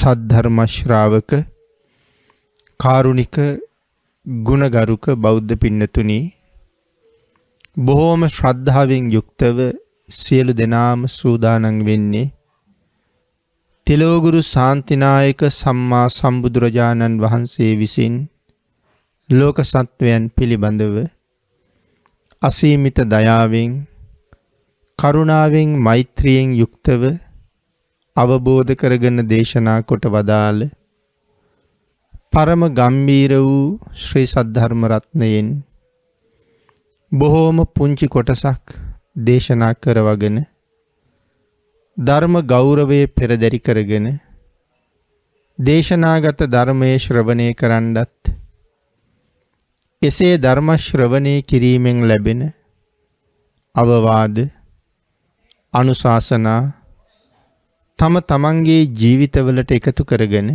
සද්ධර්ම ශ්‍රාවක කාරුණික ගුණගරුක බෞද්ධ පින්නතුනි, බොහෝම ශ්‍රද්ධාවෙන් යුක්තව සියලු දෙනාම සූදානම් වෙන්නේ තිලෝගුරු ශාන්තිනායක සම්මා සම්බුදුරජාණන් වහන්සේ විසින් ලෝක සත්වයන් පිළිබඳව අසීමිත දයාවෙන් කරුණාවෙන් මෛත්‍රියෙන් යුක්තව අවබෝධ කරගෙන දේශනා කොට වදාළ පරම ගම්බීර වූ ශ්‍රී සද්ධර්ම රත්නයෙන් බොහෝම පුංචි කොටසක් දේශනා කරවගෙන ධර්ම ගෞරවයේ පෙරදරි කරගෙන දේශනාගත ධර්මයේ ශ්‍රවණය කරන්නත් එසේ ධර්ම ශ්‍රවණය කිරීමෙන් ලැබෙන අවවාද අනුශාසනා තම තමන්ගේ ජීවිතවලට එකතු කරගෙන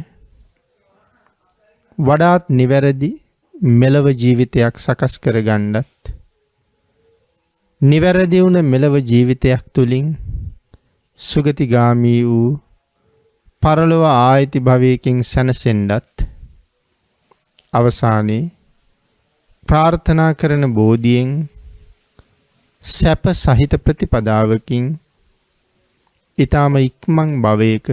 වඩාත් නිවැරදි මෙලව ජීවිතයක් සකස් කරගන්නත් නිවැරදි වුණ මෙලව ජීවිතයක් තුළින් සුගතිගාමී වූ පරලොව ආයති භවයකින් සැනසෙන්නත් අවසානයේ ප්‍රාර්ථනා කරන බෝධියෙන් සැප සහිත ප්‍රතිපදාවකින් ඊටම ඉක්මන් භවයක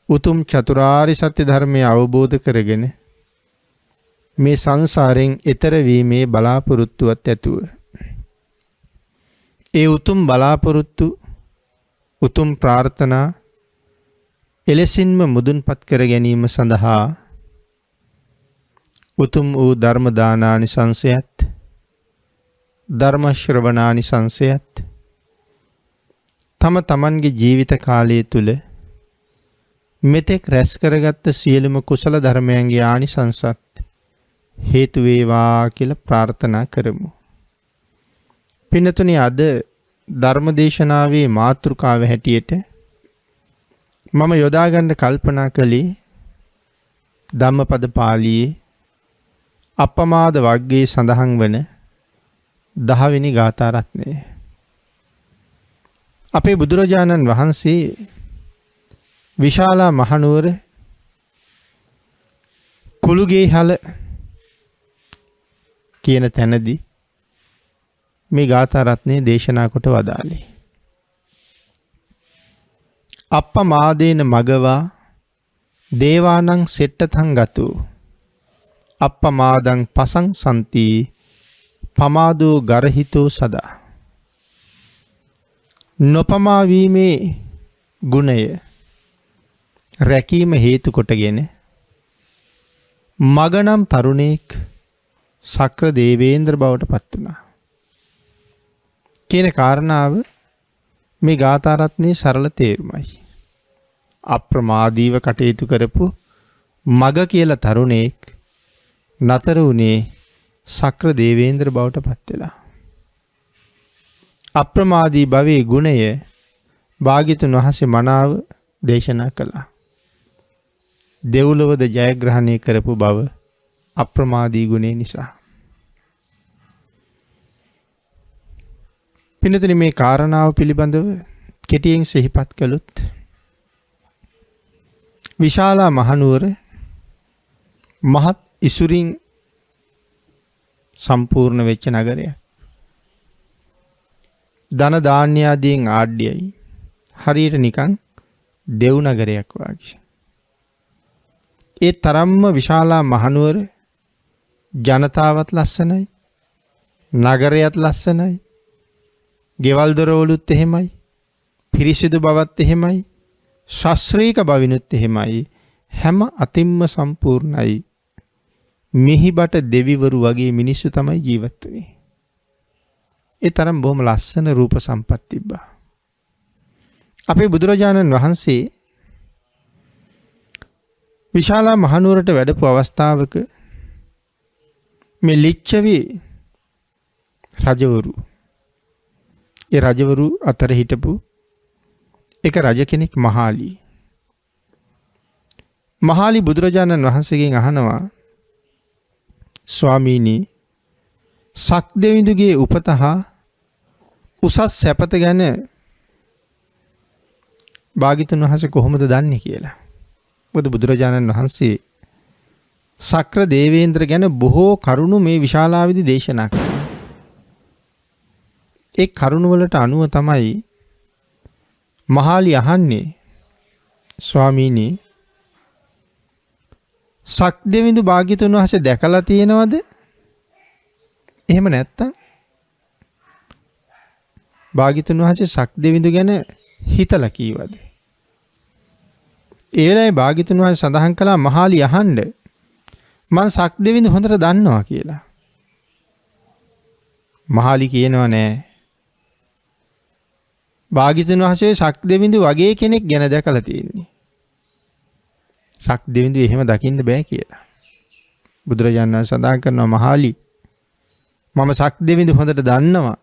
උතුම් චතුරාර්ය සත්‍ය ධර්මය අවබෝධ කරගෙන මේ සංසාරයෙන් එතර වීමේ බලාපොරොත්තුවත් ඇතුව ඒ උතුම් බලාපොරොත්තු උතුම් ප්‍රාර්ථනා එලෙසින්ම මුදුන්පත් කර ගැනීම සඳහා උතුම් වූ ධර්ම දානානිසංසයත් ධර්ම ශ්‍රවණානිසංසයත් තම තමන්ගේ ජීවිත කාලය තුල මෙතෙක් රැස් කරගත්ත සියලුම කුසල ධර්මයන්ගේ ආනිසංසත් හේතු වේවා කියලා ප්‍රාර්ථනා කරමු. පින්නතුනි, අද ධර්මදේශනාවේ මාතෘකාව හැටියට මම යොදා ගන්න කල්පනා කළේ ධම්මපද පාළියේ අප්පමාද වග්ගයේ සඳහන් වන 10 වෙනි ගාථා රත්නය. අපේ බුදුරජාණන් වහන්සේ විශාලා මහනුවර කුළුගේහල කියන තැනදී මේ ගාථා රත්නය දේශනා කොට වදාළේ. අප්පමාදේන මගවා දේවානං සෙට්ටතං ගතු අප්පමාදං පසං සන්ති පමාදෝ ගරහිතෝ සදා. නොපමා වීමේ ගුණය රැකීම හේතු කොටගෙන මගනම් තරුණෙක් සක්‍ර දේවේන්ද්‍ර බවට පත් වුණා කියන කාරණාව මේ ගාථා රත්නයේ සරල තේරුමයි. අප්‍රමාදීව කටයුතු කරපු මග කියලා තරුණෙක් නතර වුණේ සක්‍ර දේවේන්ද්‍ර බවට පත් වෙලා. අප්‍රමාදී භවයේ ගුණය භාග්‍යතුන් වහන්සේ මනාව දේශනා කළා. දෙව්ලොවද ජයග්‍රහණය කරපු බව අප්‍රමාදී ගුණය නිසා. පින්නතුනි, මේ කාරණාව පිළිබඳව කෙටියෙන් සිහිපත් කළොත් විශාලා මහනුවර මහත් ඉසුරින් සම්පූර්ණ වෙච්ච නගරයක්. ධන ධාන්‍ය ආදීන් ආඩ්‍යයි. හරියට නිකන් දෙව් නගරයක් වගේ. ඒ තරම්ම විශාලා මහනුවර ජනතාවත් ලස්සනයි, නගරයත් ලස්සනයි, ගෙවල් දොරවලුත් එහෙමයි, පිරිසිදු බවත් එහෙමයි, ශාස්ත්‍රීය බවිනුත් එහෙමයි, හැම අතින්ම සම්පූර්ණයි. මිහිබට දෙවිවරු වගේ මිනිස්සු තමයි ජීවත් වෙන්නේ. ඒ තරම් බොහොම ලස්සන රූප සම්පත් තිබ්බා. අපේ බුදුරජාණන් වහන්සේ විශාලා මහනුවරට වැඩපු අවස්ථාවක මේ ලිච්ඡවි රජවරු, ඒ රජවරු අතර හිටපු එක රජ කෙනෙක් මහාලි. මහාලි බුදුරජාණන් වහන්සේගෙන් අහනවා, ස්වාමීනි, සක්දෙවිඳුගේ උපත හා උසස් සැපත ගැන භාග්‍යතුන් වහන්සේ කොහොමද දන්නේ කියලා. බුදුරජාණන් වහන්සේ සක්‍ර දේවේන්ද්‍ර ගැන බොහෝ කරුණු මේ විශාලාවේදී දේශනා කළා. ඒ කරුණ වලට අනුව තමයි මහාලි අහන්නේ ස්වාමීනි සක්දෙවිඳු භාග්‍යතුන් වහන්සේ දැකලා තියෙනවද? එහෙම නැත්තම් භාග්‍යතුන් වහන්සේ සක්දෙවිඳු ගැන හිතලා කීවද? ඒ වෙලාවේ භාග්‍යතුන් වහන්සේ සඳහන් කළා මහාලි අහන්න මං සක්දෙවිඳු හොඳට දන්නවා කියලා. මහාලි කියනවා නෑ. භාග්‍යතුන් වහන්සේ සක්දෙවිඳු වගේ කෙනෙක් ගැන දැකලා තියෙන්නේ. සක්දෙවිඳු එහෙම දකින්න බෑ කියලා. බුදුරජාණන් වහන්සේ සඳහන් කරනවා මහාලි මම සක්දෙවිඳු හොඳට දන්නවා.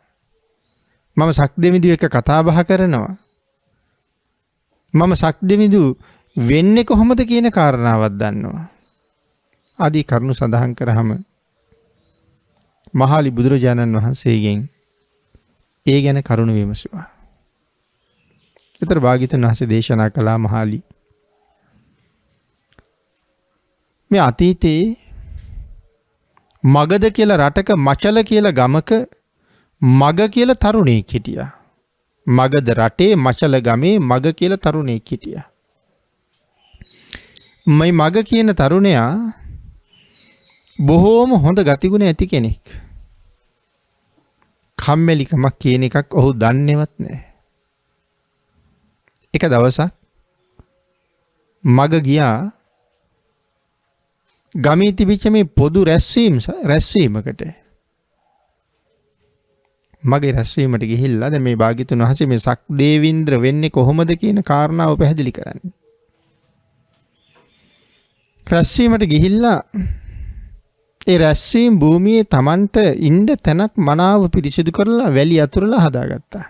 මම සක්දෙවිඳු එක්ක කතා බහ කරනවා. මම සක්දෙවිඳු වෙන්නේ කොහොමද කියන කාරණාවක් දන්නවා. ආදී කරුණු සඳහන් කරාම මහාලි බුදුරජාණන් වහන්සේගෙන් ඒ ගැන කරුණු විමසුවා. ඒතර භාග්‍යවතුන් වහන්සේ දේශනා කළා මහාලි මේ අතීතේ මගධ කියලා රටක මචල කියලා ගමක මග කියලා තරුණයෙක් හිටියා. මගධ රටේ මචල ගමේ මග කියලා තරුණයෙක් හිටියා. මේ මග කියන තරුණයා බොහෝම හොඳ ගතිගුණ ඇති කෙනෙක්. කම්මැලිකමක් කියන එකක් ඔහු දන්නේවත් නැහැ. එක දවසක් මග ගියා ගමේ තිබිච්ච මේ පොදු රැස්වීමකට. මගේ රැස්වීමට ගිහිල්ලා දැන් මේ භාග්‍යතුන් වහන්සේ මේ සක්දේවින්ද්‍ර වෙන්නේ කොහොමද කියන කාරණාව පැහැදිලි කරන්නේ. රැස්වීමට ගිහිල්ලා ඒ රැස්වීම භූමියේ Tamanට ඉන්න තැනක් මනාව පිරිසිදු කරලා වැලි අතුරලා හදාගත්තා.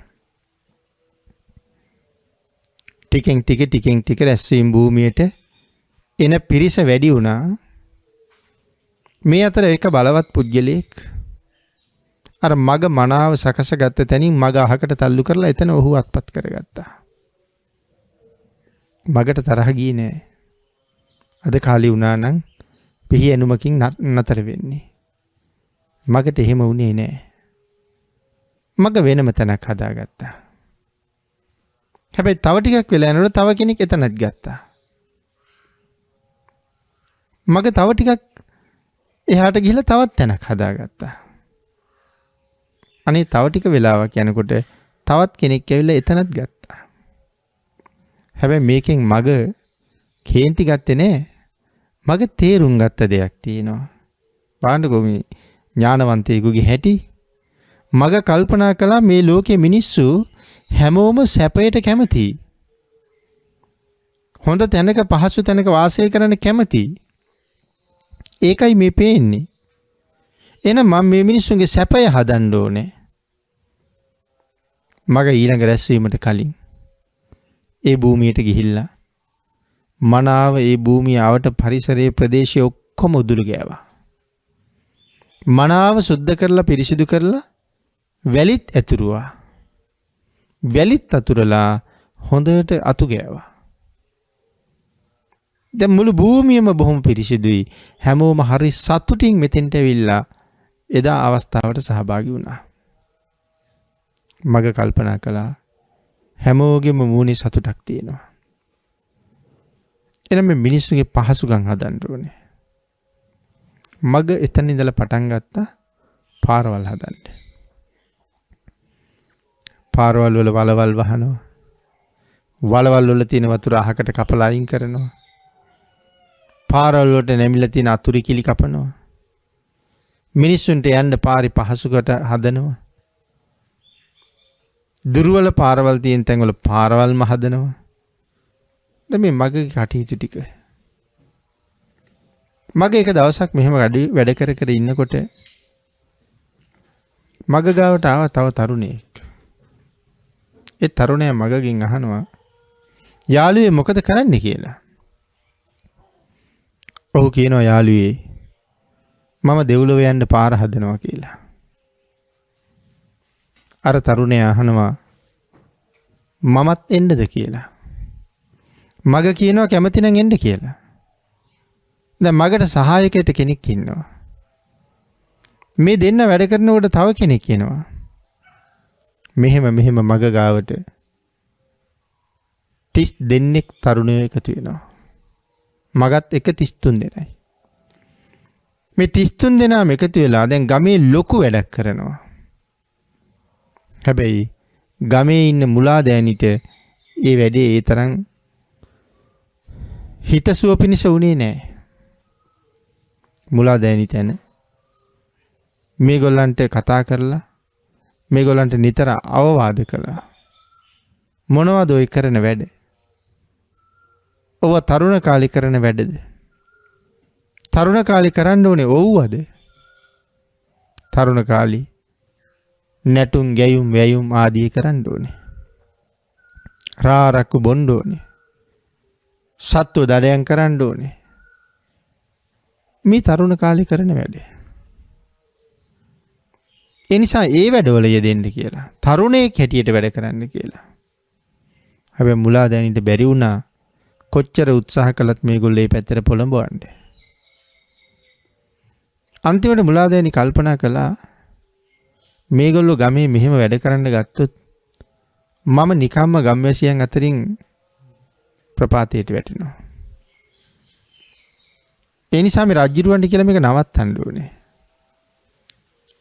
ටිකෙන් ටික රැස්වීම භූමියට එන පිරිස වැඩි වුණා. මේ අතර එක බලවත් පුද්ගලයෙක් අර මග මනාව සකසගත්ත තැනින් මග අහකට තල්ලු කරලා එතන ඔහු අත්පත් කරගත්තා. මගට තරහ ගියේ නෑ. අද කාලේ වුණා නම් පිහි එනුමකින් නතර වෙන්නේ. මගට එහෙම වුණේ නෑ. මග වෙනම තැනක් හදාගත්තා. හැබැයි තව ටිකක් වෙලා යනකොට තව කෙනෙක් එතනත් ගත්තා. මග තව ටිකක් එහාට ගිහිල්ලා තවත් තැනක් හදාගත්තා. අනේ තව ටික වෙලාවක් යනකොට තවත් කෙනෙක් ඇවිල්ලා එතනත් ගත්තා. හැබැයි මේකෙන් මග කේන්ති ගත්තේ නෑ. මග තේරුම් ගත්ත දෙයක් තියෙනවා. බාණ්ඩකෝ මේ ඥානවන්තයෙකුගේ හැටි. මග කල්පනා කළා මේ ලෝකේ මිනිස්සු හැමෝම සැපයට කැමතියි. හොඳ තැනක පහසු තැනක වාසය කරන්න කැමතියි. ඒකයි මේ පේන්නේ. එහෙනම් මම මේ මිනිස්සුන්ගේ සැපය හදන්න ඕනේ. මග ඊළඟ රැස්වීමට කලින් ඒ භූමියට ගිහිල්ලා මනාව ඒ භූමිය ආවට පරිසරයේ ප්‍රදේශයේ ඔක්කොම උදුළු ගෑවා. මනාව සුද්ධ කරලා පිරිසිදු කරලා වැලිත් ඇතුරුවා. වැලිත් අතුරලා හොඳට අතු ගෑවා. දැන් මුළු භූමියම බොහොම පිරිසිදුයි. හැමෝම හරි සතුටින් මෙතෙන්ට ඇවිල්ලා එදා අවස්ථාවට සහභාගී වුණා. මග කල්පනා කළා හැමෝගෙම මූණේ සතුටක් තියෙනවා. එනම් මේ මිනිස්සුගේ පහසුකම් හදන්න ඕනේ. මග එතන ඉඳලා පටන් ගත්තා පාරවල් හදන්න. පාරවල් වල වලවල් වහනවා. වලවල් වල තියෙන වතුර අහකට කපලා අයින් කරනවා. පාරවල් වලට නැමිලා තියෙන අතුරු කිලි කපනවා. මිනිස්සුන්ට යන්න පාරි පහසුකට හදනවා. දුර්වල පාරවල් තියෙන තැන්වල පාරවල්ම හදනවා. දැන් මේ මගේ කටයුතු ටික. මගේ එක දවසක් මෙහෙම වැඩ කර ඉන්නකොට මග ගාවට ආව තව තරුණයෙක්. ඒ තරුණයා මගගෙන් අහනවා යාළුවේ මොකද කරන්නේ කියලා. ඔහු කියනවා යාළුවේ මම දෙව්ලොව යන්න පාර හදනවා කියලා. අර තරුණයා අහනවා මමත් එන්නද කියලා. මග කියනවා කැමති නම් එන්න කියලා. දැන් මගට සහායකයට කෙනෙක් ඉන්නවා. මේ දෙන්න වැඩ කරනකොට තව කෙනෙක් කියනවා. මෙහෙම මග ගාවට 30 දෙනෙක් තරුණයෝ එකතු වෙනවා. මගත් එක 33 දෙනයි. මේ 33 දෙනාම එකතු වෙලා දැන් ගමේ ලොකු වැඩක් කරනවා. හැබැයි ගමේ ඉන්න මුලා දෑනිට ඒ වැඩේ ඒ තරම් හිතසුව පිණිස උනේ නැහැ. මුලා දෑනි තැන මේගොල්ලන්ට කතා කරලා මේගොල්ලන්ට නිතර අවවාද කළා. මොනවද ඔය කරන වැඩ? ඔව තරුණ කාලේ කරන වැඩද? තරුණ කාලේ කරන්න ඕනේ ඔව්වද? තරුණ කාලේ නැටුම් ගැයුම් වැයුම් ආදී කරන්න ඕනේ. රාරක්කු බොන්න ඕනේ. සත්ව දඩයන් කරන්න ඕනේ. මේ තරුණ කාලේ කරන වැඩ. ඒ නිසා ඒ වැඩවල යෙදෙන්න කියලා. තරුණයෙක් හැටියට වැඩ කරන්න කියලා. හැබැයි මුලා දැනිට බැරි වුණා කොච්චර උත්සාහ කළත් මේගොල්ලෝ මේ පැත්තට පොළඹවන්නේ. අන්තිමට මුලා දැනි කල්පනා කළා මේගොල්ලෝ ගමේ මෙහෙම වැඩ කරන්න ගත්තොත් මම නිකම්ම ගම්වැසියන් අතරින් ප්‍රපාතයට වැටෙනවා. ඒ නිසා මේ රජුරවන්ට කියලා මේක නවත්තන්න ඕනේ.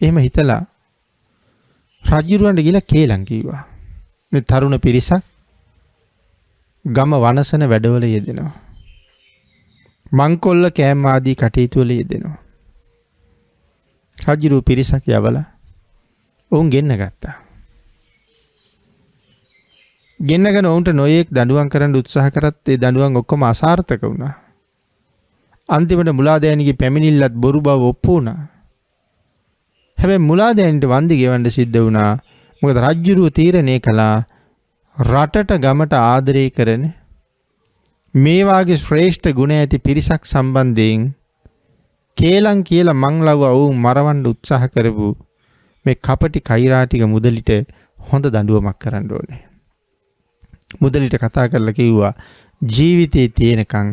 එහෙම හිතලා රජුරවන්ට ගිහලා කේලම් කිව්වා. මේ තරුණ පිරිසක් ගම වනසන වැඩවල යෙදෙනවා. මංකොල්ල කෑම ආදී කටයුතු වල යෙදෙනවා. රජුරු පිරිසක් යවලා ඔවුන් ගෙන්න ගත්තා. ගෙන්නගෙන ඔවුන්ට නොයෙක් දඬුවම් කරන්න උත්සාහ කරත් ඒ දඬුවම් ඔක්කොම අසාර්ථක වුණා. අන්තිමට මුලාදෑනිගේ පැමිණිල්ලත් බොරු බව ඔප්පු වුණා. හැබැයි මුලාදෑනිට වන්දි ගෙවන්න සිද්ධ වුණා. මොකද රජුරුව තීරණය කළා රටට ගමට ආදරය කරන මේ වාගේ ශ්‍රේෂ්ඨ ගුණ ඇති පිරිසක් සම්බන්ධයෙන් කේලම් කියලා මං ලව්ව වුන් මරවන්න උත්සාහ කරපු මේ කපටි කෛරාටික මුදලිට හොඳ දඬුවමක් කරන්න ඕනේ. මුදලිට කතා කරලා කිව්වා ජීවිතේ තියෙනකන්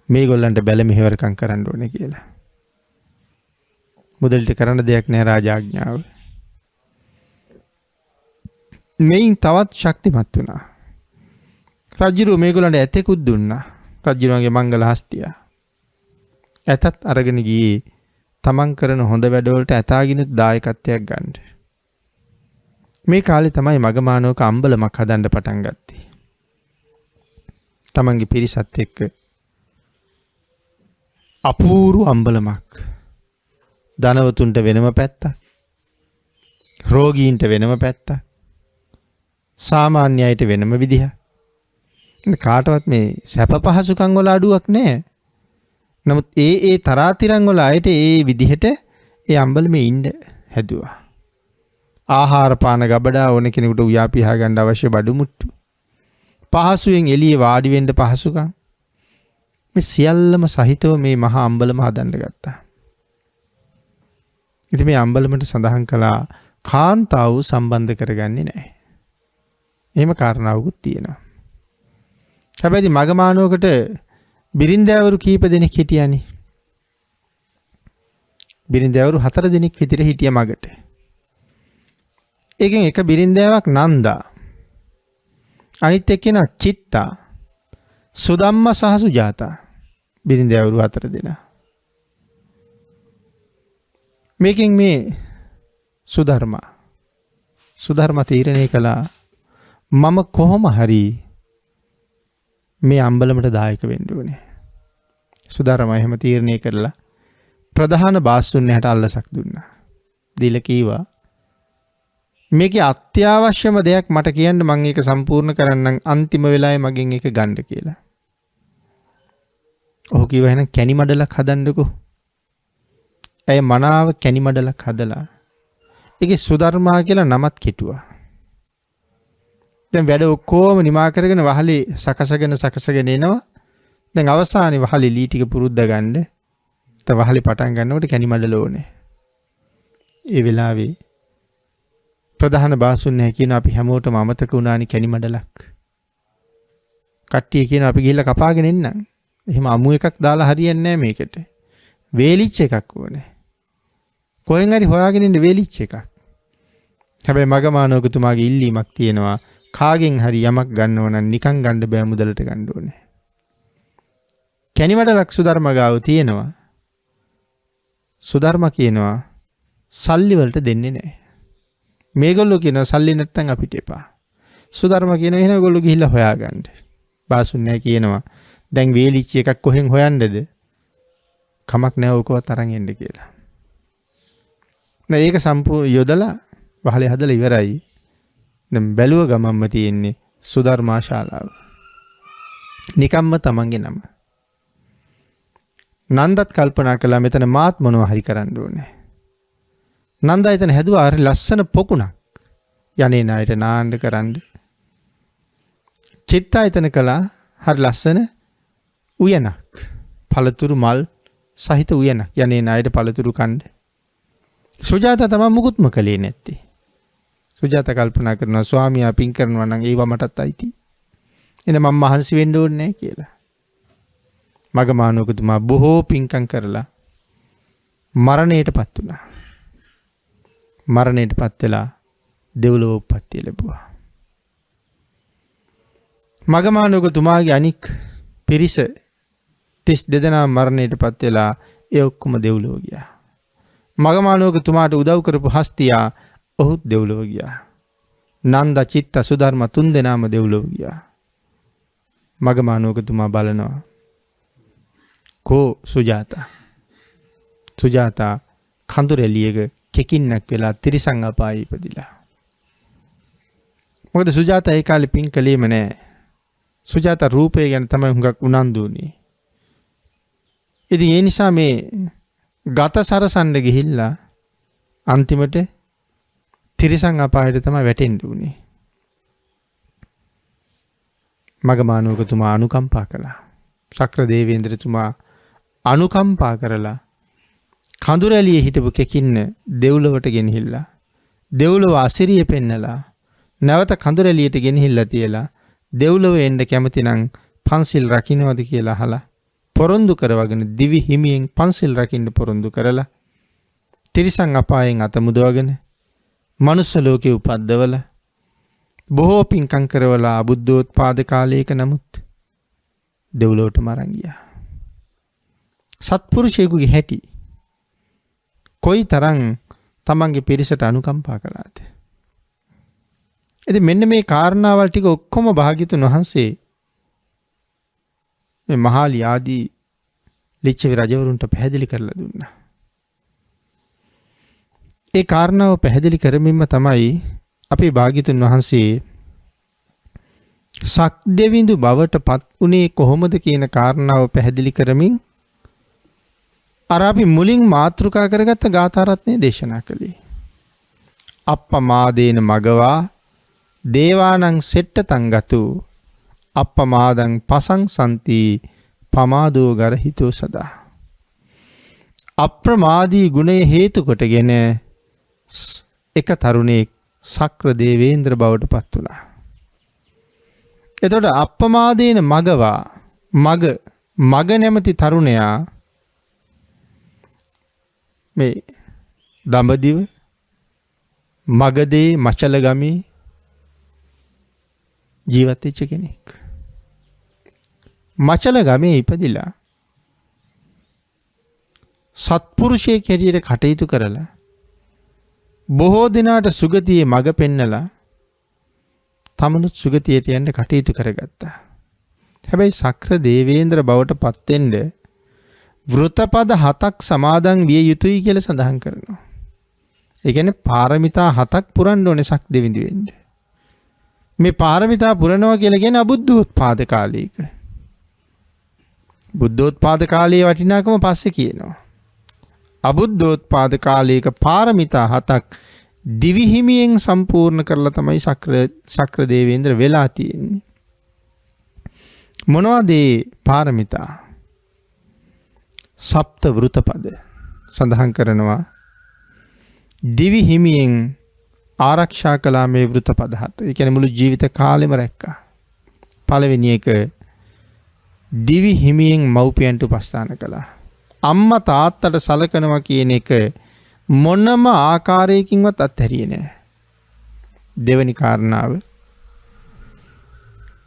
මේගොල්ලන්ට බැල මෙහෙවරකම් කරන්න ඕනේ කියලා. මුදලිට කරන්න දෙයක් නැහැ රාජාඥාව. මෙයින් තවත් ශක්තිමත් වුණා. රජුරු මේගොල්ලන්ට ඇතෙකුත් දුන්නා. රජුරුවන්ගේ මංගල හස්තිය. ඇතත් අරගෙන ගියේ තමන් කරන හොඳ වැඩවලට ඇතාගිනුත් දායකත්වයක් ගන්න. මේ කාලේ තමයි මගමානෝක අම්බලමක් හදන්න පටන් ගත්තේ. තමන්ගේ පිරිසත් එක්ක අපූර්ව අම්බලමක්. ධනවතුන්ට වෙනම පැත්තක්, රෝගීන්ට වෙනම පැත්තක්, සාමාන්‍ය අයට වෙනම විදිහක්. කාටවත් මේ සැප පහසුකම් වල අඩුවක් නැහැ. නමුත් ඒ තරාතිරම් වල අයට ඒ විදිහට ඒ අම්බලමේ ඉන්න හැදුවා. ආහාර පාන ගබඩා ඕන කෙනෙකුට උයා පිහා ගන්න අවශ්‍ය බඩු මුට්ටු, පහසුවෙන් එළියේ වාඩි වෙන්න පහසුකම්, මේ සියල්ලම සහිතව මේ මහා අම්බලම හදන්න ගත්තා. ඉතින් මේ අම්බලමට සඳහන් කළා කාන්තාව සම්බන්ධ කරගන්නේ නැහැ. එහෙම කාරණාවකුත් තියෙනවා. හැබැයි මගමානුවකට බිරින්දෑවරු කීප දෙනෙක් හිටියානේ. බිරින්දෑවරු 4 දෙනෙක් විතර හිටියා මගට. ඒකෙන් එක බිරින්දෑවක් නන්දා, අනිත් එක්කෙනා චිත්තා, සුදම්ම සහ සුජාතා. බිරින්දෑවරු 4 දෙනා. මේකෙන් මේ සුධර්ම තීරණය කළා මම කොහොම හරි මේ අම්බලමට දායක වෙන්න ඕනේ. සුධර්ම එහෙම තීරණය කරලා ප්‍රධාන බාස්තුන්යට අල්ලසක් දුන්නා. දීලා කීවා මේකේ අත්‍යවශ්‍යම දෙයක් මට කියන්න මම ඒක සම්පූර්ණ කරන්නම් අන්තිම වෙලාවේ මගෙන් ඒක ගන්න කියලා. ඔහු කිව්වා එහෙනම් කැණි මඩලක් හදන්නකෝ. ඇය මනාව කැණි මඩලක් හදලා ඒකේ සුධර්මා කියලා නමත් කෙටුවා. දැන් වැඩ ඔක්කොම නිමා කරගෙන වහලේ සකසගෙන එනවා. දැන් අවසානයේ වහලේ ලී ටික පුරුද්ද ගන්න. ඉතින් වහලේ පටන් ගන්නකොට කැණි මඩල ඕනේ. ඒ වෙලාවේ ප්‍රධාන බාසුන් නැහැ කියන අපි හැමෝටම අමතක වුණානි කැණි මඩලක්. කට්ටිය කියන අපි ගිහිල්ලා කපාගෙන එන්නම්. එහෙම අමු එකක් දාලා හරියන්නේ නැහැ මේකට. වේලිච්ච එකක් ඕනේ. කොහෙන් හරි හොයාගෙන ඉන්න වේලිච්ච එකක්. හැබැයි මගමානෝකතුමාගේ ඉල්ලීමක් තියෙනවා. කාගෙන් හරි යමක් ගන්නව නම් නිකන් ගන්න බෑ මුදලට ගන්න ඕනේ. කැනිමඩලක් සුධර්ම ගාව තියෙනවා. සුධර්ම කියනවා සල්ලි වලට දෙන්නේ නැහැ. මේගොල්ලෝ කියනවා සල්ලි නැත්තම් අපිට එපා. සුධර්ම කියන එහෙනම් ඔයගොල්ලෝ ගිහිල්ලා හොයාගන්න. බාසුන්නේ කියනවා දැන් වේලිච්ච එකක් කොහෙන් හොයන්නද? කමක් නැහැ ඔකවත් අරන් එන්න කියලා. නෑ ඒක සම්පූර්ණ යොදලා වහලේ හදලා ඉවරයි. දැන් බැලුව ගමම්ම තියෙන්නේ සුධර්මා ශාලාව. නිකම්ම තමන්ගේ නම. නන්දත් කල්පනා කළා මෙතන මාත් මොනවා හරි කරන්න ඕනේ. නන්දා එතන හැදුවා හරි ලස්සන පොකුණක්. යන්නේ නායට නාන්න කරන්න. චිත්තා එතන කළා හරි ලස්සන උයනක්. පළතුරු මල් සහිත උයනක්. යන්නේ නායට පළතුරු කන්න. සුජාතා තමයි මුකුත්ම කළේ නැත්තේ. සුජාතා කල්පනා කරනවා ස්වාමියා පින් කරනවා නම් ඒව මටත් අයිති. එහෙනම් මම මහන්සි වෙන්න ඕනේ නැහැ කියලා. මගමානෝකතුමා බොහෝ පින්කම් කරලා මරණයටපත් වුණා. මරණයටපත් වෙලා දෙව්ලොව උප්පත්තිය ලැබුවා. මගමානෝකතුමාගේ අනික් පිරිස 32 දෙනා මරණයටපත් වෙලා ඒ ඔක්කොම දෙව්ලොව ගියා. මගමානෝකතුමාට උදව් කරපු හස්තියා ඔහුත් දෙව්ලොව ගියා. නන්ද චිත්ත සුධර්ම 3 දෙනාම දෙව්ලොව ගියා. මගමානෝකතුමා බලනවා කෝ සුජාතා. සුජාතා කඳුරැලියක කෙකින්නක් වෙලා තිරිසන් අපායේ ඉපදිලා. මොකද සුජාතා ඒ කාලේ පින් කළේම නැහැ. සුජාතා රූපය ගැන තමයි හුඟක් උනන්දු වුණේ. ඉතින් ඒ නිසා මේ ගත සරසන්න ගිහිල්ලා අන්තිමට තිරිසන් අපායට තමයි වැටෙන්න උනේ. මගමානෝකතුමා අනුකම්පා කළා. ශක්‍ර දේවේන්ද්‍රතුමා අනුකම්පා කරලා කඳුරැලියේ හිටපු කෙකින්න දෙව්ලොවට ගෙනහිල්ලා දෙව්ලොව අසිරිය පෙන්නලා නැවත කඳුරැලියට ගෙනහිල්ලා තියලා දෙව්ලොව එන්න කැමති නම් පන්සිල් රකින්නවද කියලා අහලා පොරොන්දු කරවගෙන දිවි හිමියෙන් පන්සිල් රකින්න පොරොන්දු කරලා තිරිසන් අපායෙන් අත මුදවගෙන මනුස්ස ලෝකේ උපද්දවලා බොහෝ පින්කම් කරවලා අබුද්ධෝත්පාද කාලයක නමුත් දෙව්ලොවටම අරන් ගියා. සත්පුරුෂයෙකුගේ හැටි කොයි තරම් තමන්ගේ පිරිසට අනුකම්පා කළාද. ඉතින් මෙන්න මේ කාරණාවල් ටික ඔක්කොම භාග්‍යතුන් වහන්සේ මේ මහාලි ආදී ලිච්ඡවි රජවරුන්ට පැහැදිලි කරලා දුන්නා. ඒ කාරණාව පැහැදිලි කරමින්ම තමයි අපේ භාග්‍යතුන් වහන්සේ සක්දෙවිඳු බවට පත් උනේ කොහොමද කියන කාරණාව පැහැදිලි කරමින් අර අපි මුලින් මාතෘකා කරගත්ත ගාථා රත්නය දේශනා කළේ. අප්පමාදේන මගවා දේවානං සෙට්ටතං ගතු අප්පමාදං පසංසන්ති පමාදෝ ගරහිතෝ සදා. අප්‍රමාදී ගුණය හේතු කොටගෙන එක තරුණයෙක් ශක්‍ර දේවේන්ද්‍ර බවට පත් වුණා. එතකොට අප්පමාදේන මගවා මග නැමැති තරුණයා මේ දඹදිව මගදේ මචලගමේ ජීවත් වෙච්ච කෙනෙක්. මචලගමේ ඉපදිලා සත්පුරුෂයෙක් හැටියට කටයුතු කරලා බොහෝ දිනාට සුගතියේ මඟ පෙන්නලා තමනුත් සුගතියට යන්න කටයුතු කරගත්තා. හැබැයි ශක්‍ර දේවේන්ද්‍ර බවට පත් වෙන්න වෘතපද 7ක් සමාදන් විය යුතුයි කියලා සඳහන් කරනවා. ඒ කියන්නේ පාරමිතා 7ක් පුරන්න ඕනේ සක් දෙවිඳු වෙන්න. මේ පාරමිතා පුරනවා කියලා කියන්නේ අබුද්ධෝත්පාද කාලයක. බුද්ධෝත්පාද කාලයේ වටිනාකම පස්සේ කියනවා. අබුද්ධෝත්පාද කාලයක පාරමිතා 7ක් දිවි හිමියෙන් සම්පූර්ණ කරලා තමයි ශක්‍ර දේවේන්ද්‍ර වෙලා තියෙන්නේ. මොනවද පාරමිතා? සප්ත වෘතපද සඳහන් කරනවා. දිවි හිමියෙන් ආරක්ෂා කළා මේ වෘතපද 7. ඒ කියන්නේ මුළු ජීවිත කාලෙම රැක්කා. පළවෙනි එක දිවි හිමියෙන් මව්පියන්ට උපස්ථාන කළා. අම්මා තාත්තට සලකනවා කියන එක මොනම ආකාරයකින්වත් අත්හැරියේ නැහැ. දෙවැනි කාරණාව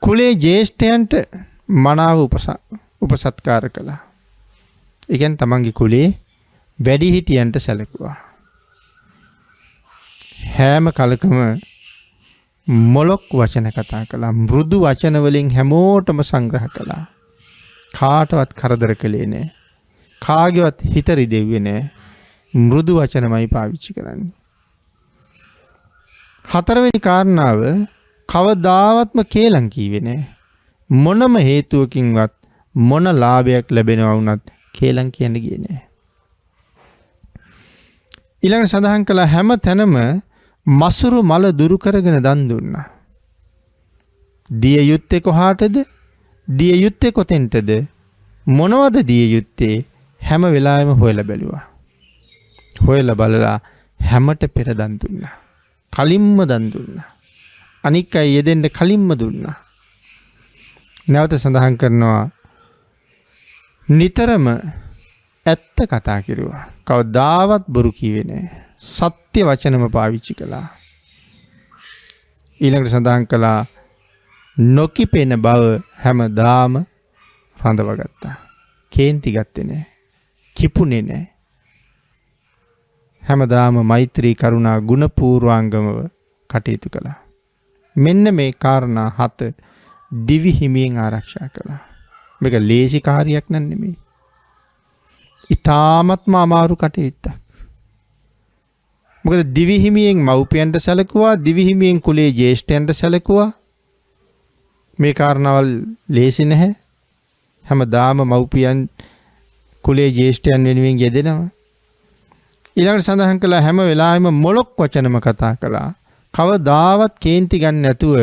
කුලේ ජේෂ්ඨයන්ට මනාව උපසත්කාර කළා. ඒ කියන්නේ තමන්ගේ කුලේ වැඩිහිටියන්ට සැලකුවා. හැම කලකම මොලොක් වචන කතා කළා. මෘදු වචන වලින් හැමෝටම සංග්‍රහ කළා. කාටවත් කරදර කළේ නැහැ. කාගේවත් හිත රිදෙව්වේ නැහැ. මෘදු වචනමයි පාවිච්චි කරන්නේ. හතරවෙනි කාරණාව කවදාවත්ම කේලම් කීවේ නැහැ. මොනම හේතුවකින්වත් මොන ලාභයක් ලැබෙනවා වුණත් කේලම් කියන්න ගියේ නැහැ. ඊළඟට සඳහන් කළ හැම තැනම මසුරු මල දුරු කරගෙන දන් දුන්නා. දිය යුත්තේ කොහාටද? දිය යුත්තේ කොතෙන්ටද? මොනවද දිය යුත්තේ? හැම වෙලාවෙම හොයලා බැලුවා. හොයලා බලලා හැමට පෙර දන් දුන්නා. කලින්ම දන් දුන්නා. අනික් අය යෙදෙන්න කලින්ම දුන්නා. නැවත සඳහන් කරනවා නිතරම ඇත්ත කතා කිරුවා. කවදාවත් බොරු කිව්වේ නැහැ. සත්‍ය වචනම පාවිච්චි කළා. ඊළඟට සඳහන් කළා නොකිපෙන බව හැමදාම රඳවගත්තා. කේන්ති ගත්තේ නැහැ. කිපුනේ නැහැ. හැමදාම මෛත්‍රී කරුණා ගුණ පූර්වාංගමව කටයුතු කළා. මෙන්න මේ කාරණා 7 දිවි හිමියෙන් ආරක්ෂා කළා. මේක ලේසි කාර්යයක් නෙමෙයි. ඊ타ත්ම අමාරු කටයුත්තක්. මොකද දිවි හිමියෙන් මව්පියන්ට සැලකුවා, දිවි හිමියෙන් කුලේ ජේෂ්ඨයන්ට සැලකුවා. මේ කාරණාවල් ලේසි නැහැ. හැමදාම මව්පියන් කුලේ ජේෂ්ඨයන් වෙනුවෙන් යෙදෙනවා. ඊළඟට සඳහන් කළා හැම වෙලාවෙම මොලොක් වචනම කතා කළා. කවදාවත් කේන්ති ගන්න නැතුව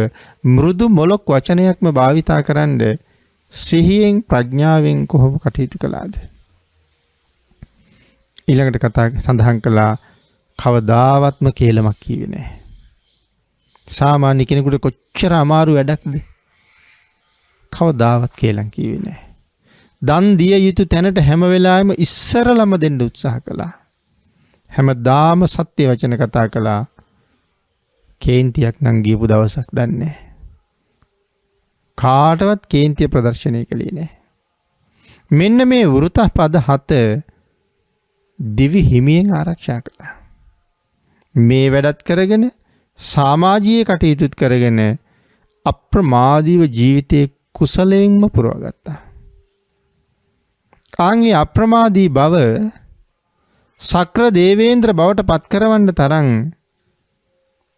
මෘදු මොලොක් වචනයක්ම භාවිතා කරන්න සිහියෙන් ප්‍රඥාවෙන් කොහොම කටයුතු කළාද? ඊළඟට කතා සඳහන් කළා කවදාවත්ම කේලමක් කිව්වේ නැහැ. සාමාන්‍ය කෙනෙකුට කොච්චර අමාරු වැඩක්ද? කවදාවත් කේලම් කිව්වේ නැහැ. දන් දිය යුතු තැනට හැම වෙලාවෙම ඉස්සරලම දෙන්න උත්සාහ කළා. හැමදාම සත්‍ය වචන කතා කළා. කේන්තියක් නම් ගියපු දවසක් දන්නේ නැහැ. කාටවත් කේන්තිය ප්‍රදර්ශනය කළේ නැහැ. මෙන්න මේ වෘත පද 7 දිවි හිමියෙන් ආරක්ෂා කළා. මේ වැඩත් කරගෙන සමාජීය කටයුතුත් කරගෙන අප්‍රමාදීව ජීවිතයේ කුසලයෙන්ම පුරවගත්තා. කාංගේ අප්‍රමාදී බව සක්‍ර දේවේන්ද්‍ර බවට පත් කරවන්න තරම්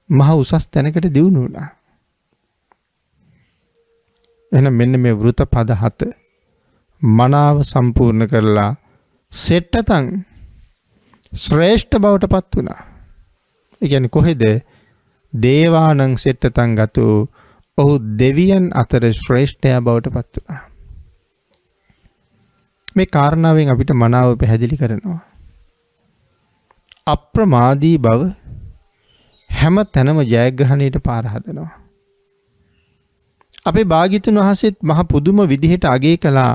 මහ උසස් තැනකට දියුණු වුණා. එහෙනම් මෙන්න මේ වෘත පද 7 මනාව සම්පූර්ණ කරලා සෙට්ටතන් ශ්‍රේෂ්ඨ බවට පත් වුණා. ඒ කියන්නේ කොහෙද? දේවානං සෙට්ටතන් ගතු ඔහු දෙවියන් අතර ශ්‍රේෂ්ඨයා බවට පත් වුණා. මේ කාරණාවෙන් අපිට මනාව පැහැදිලි කරනවා. අප්‍රමාදී බව හැම තැනම ජයග්‍රහණයට පාර හදනවා. අපේ භාග්‍යතුන් වහන්සේත් මහ පුදුම විදිහට අගය කළා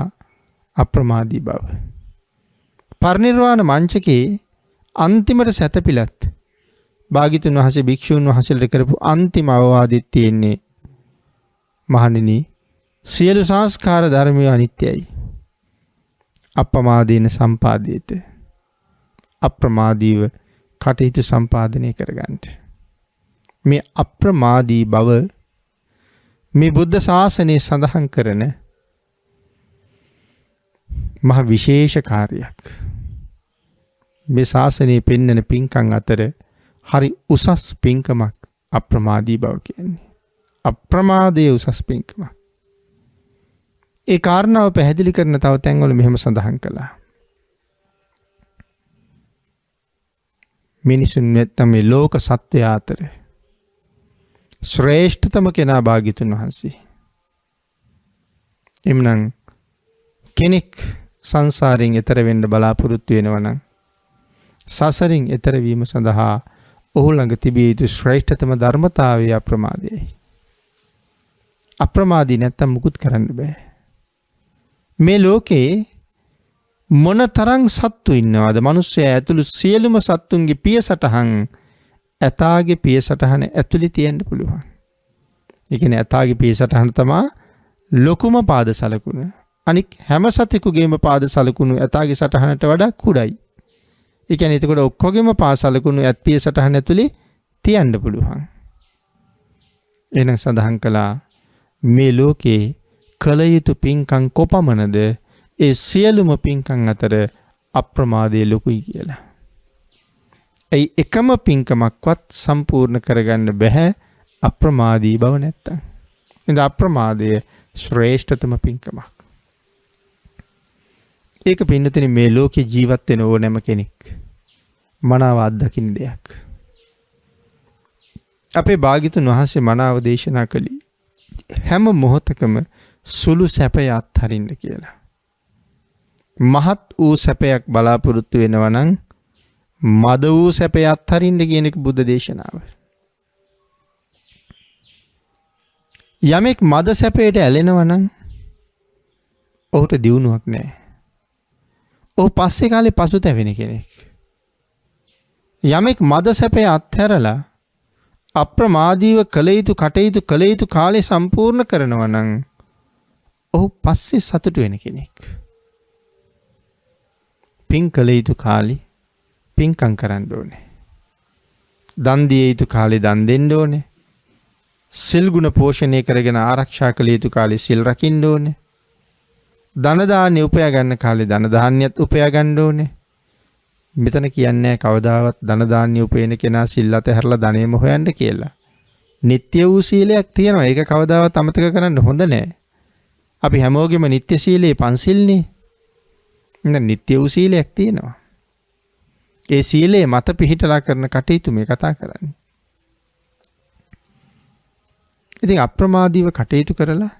අප්‍රමාදී බව. පරිනිර්වාණ මංචකේ අන්තිමට සැතපිලත් භාග්‍යතුන් වහන්සේ භික්ෂුන් වහන්සේලාට කරපු අන්තිම අවවාදෙත් තියෙන්නේ මහණෙනි සියලු සංස්කාර ධර්මය අනිත්‍යයි. අප්‍රමාදීන සම්පාදේත. අප්‍රමාදීව කටයුතු සම්පාදනය කරගන්න. මේ අප්‍රමාදී බව මේ බුද්ධ ශාසනයේ සඳහන් කරන මහ විශේෂ කාර්යයක්. මේ ශාසනයේ පෙන්වන පින්කම් අතර හරි උසස් පින්කමක් අප්‍රමාදී බව කියන්නේ. අප්‍රමාදයේ උසස් පින්කමක්. ඒ කාරණාව පැහැදිලි කරන තව තැන්වල මෙහෙම සඳහන් කළා. මිනිසුන් නැත්තම් මේ ලෝක සත්වය අතර ශ්‍රේෂ්ඨතම කෙනා භාග්‍යතුන් වහන්සේ. එම්නම් කෙනෙක් සංසාරයෙන් එතර වෙන්න බලාපොරොත්තු වෙනවා නම් සසරින් එතර වීම සඳහා ඔහු ළඟ තිබිය යුතු ශ්‍රේෂ්ඨතම ධර්මතාවය අප්‍රමාදයයි. අප්‍රමාදී නැත්තම් මුකුත් කරන්න බෑ. මේ ලෝකේ මොන තරම් සත්තු ඉන්නවද? මිනිස්සයා ඇතුළු සියලුම සත්තුන්ගේ පිය සටහන් ඇතාගේ පිය සටහන ඇතුළේ තියෙන්න පුළුවන්. ඒ කියන්නේ ඇතාගේ පිය සටහන තමයි ලොකුම පාද සලකුණ. අනික හැම සතෙකුගේම පාද සලකුණු ඇතාගේ සටහනට වඩා කුඩායි. ඒ කියන්නේ එතකොට ඔක්කොගේම පාද සලකුණු ඇත් පිය සටහන ඇතුළේ තියන්න පුළුවන්. එන සඳහන් කළා මේ ලෝකේ කල යුතු පින්කම් කොපමණද? ඒ සියලුම පින්කම් අතර අප්‍රමාදයේ ලොකුයි කියලා. ඒ එකම පින්කමක්වත් සම්පූර්ණ කරගන්න බෑ අප්‍රමාදී බව නැත්තම්. ඉතින් අප්‍රමාදය ශ්‍රේෂ්ඨතම පින්කමක්. ඒක පින්නතේ මේ ලෝකේ ජීවත් වෙන ඕනෑම කෙනෙක් මනාව අත්දකින්න දෙයක්. අපේ භාග්‍යතුන් වහන්සේ මනාව දේශනා කළේ හැම මොහොතකම සුළු සැපය අත්හරින්න කියලා. මහත් වූ සැපයක් බලාපොරොත්තු වෙනවා නම් මද වූ සැපය අත්හරින්න කියන එක බුද්ධ දේශනාව. යමෙක් මද සැපයට ඇලෙනවා නම් ඔහුට දියුණුවක් නැහැ. ඔහු පස්සේ කාලේ පසුතැවෙන කෙනෙක්. යමෙක් මද සැපය අත්හැරලා අප්‍රමාදීව කළ යුතු කටයුතු කළ යුතු කාලේ සම්පූර්ණ කරනවා නම් ඔහු පස්සේ සතුටු වෙන කෙනෙක්. පින් කළ යුතු කාලේ පින්කම් කරන්න ඕනේ. දන් දිය යුතු කාලේ දන් දෙන්න ඕනේ. සිල් ගුණ පෝෂණය කරගෙන ආරක්ෂා කළ යුතු කාලේ සිල් රකින්න ඕනේ. ධන දාන්‍ය උපයා ගන්න කාලේ ධන දාන්‍යත් උපයා ගන්න ඕනේ. මෙතන කියන්නේ කවදාවත් ධන දාන්‍ය උපයන කෙනා සිල් අතහැරලා ධනෙම හොයන්න කියලා. නිත්‍ය වූ සීලයක් තියෙනවා. ඒක කවදාවත් අමතක කරන්න හොඳ නැහැ. අපි හැමෝගෙම නිත්‍ය සීලේ පන්සිල්නේ. නේද? නිත්‍ය වූ සීලයක් තියෙනවා. ඒ සීලේ මත පිහිටලා කරන කටයුතු මේ කතා කරන්නේ. ඉතින් අප්‍රමාදීව කටයුතු කරලා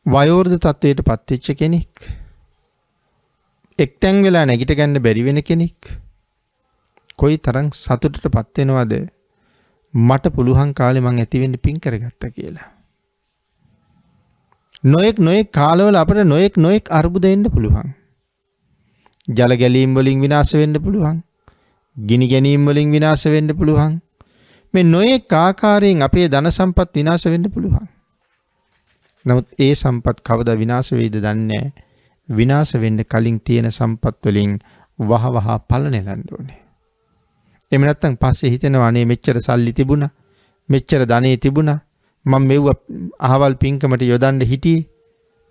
වයෝවෘද්ධ තත්වයට පත්වෙච්ච කෙනෙක්, එක්තැන් වෙලා නැගිට ගන්න බැරි වෙන කෙනෙක් කොයි තරම් සතුටටපත් වෙනවද? මට පුළුවන් කාලේ මං ඇති වෙන්න පින් කරගත්තා කියලා. නොඑක් කාලවල අපිට නොඑක් අර්බුද එන්න පුළුවන්. ජල ගැලීම් වලින් විනාශ වෙන්න පුළුවන්. ගිනි ගැනීම් වලින් විනාශ වෙන්න පුළුවන්. මේ නොඑක් ආකාරයෙන් අපේ ධන සම්පත් විනාශ වෙන්න පුළුවන්. නමුත් ඒ සම්පත් කවදා විනාශ වෙයිද දන්නේ නැහැ. විනාශ වෙන්න කලින් තියෙන සම්පත් වලින් වහවහ පල නෙලන්න ඕනේ. එහෙම නැත්නම් පස්සේ හිතෙනවා අනේ මෙච්චර සල්ලි තිබුණා, මෙච්චර ධනෙ තිබුණා, මම මෙව්ව අහවල් පින්කමට යොදන්න හිටියේ.